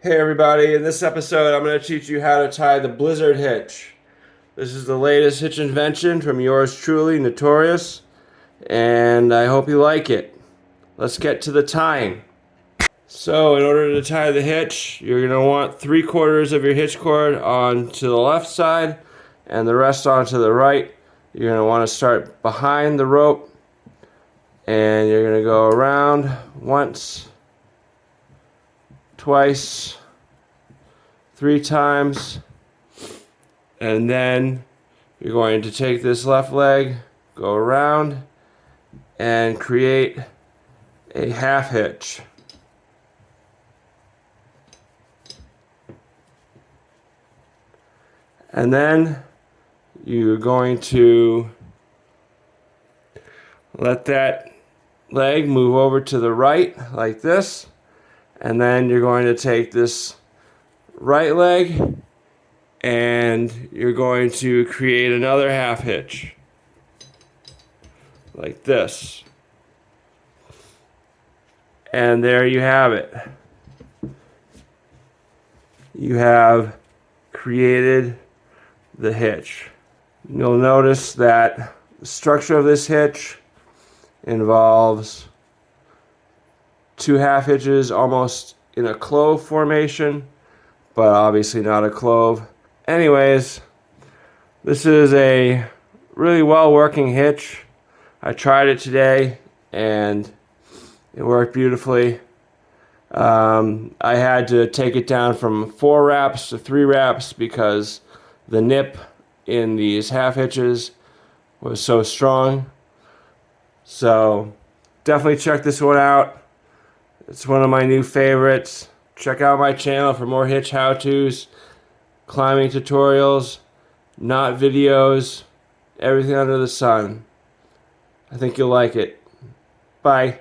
Hey everybody, in this episode I'm going to teach you how to tie the Blizzard hitch. This is the latest hitch invention from yours truly, Notorious, and I hope you like it. Let's get to the tying. So in order to tie the hitch, you're going to want 3/4 of your hitch cord onto the left side and the rest onto the right. You're going to want to start behind the rope and you're going to go around once, twice, 3 times, and then you're going to take this left leg, go around, and create a half hitch. And then you're going to let that leg move over to the right like this, and then you're going to take this right leg and you're going to create another half hitch like this, and there you have it. You have created the hitch. You'll notice that the structure of this hitch involves 2 half hitches almost in a clove formation, but obviously not a clove. Anyways, this is a really well working hitch. I tried it today and it worked beautifully. I had to take it down from 4 wraps to 3 wraps because the nip in these half hitches was so strong. So definitely check this one out. It's one of my new favorites. Check out my channel for more hitch how-tos, climbing tutorials, knot videos, everything under the sun. I think you'll like it. Bye.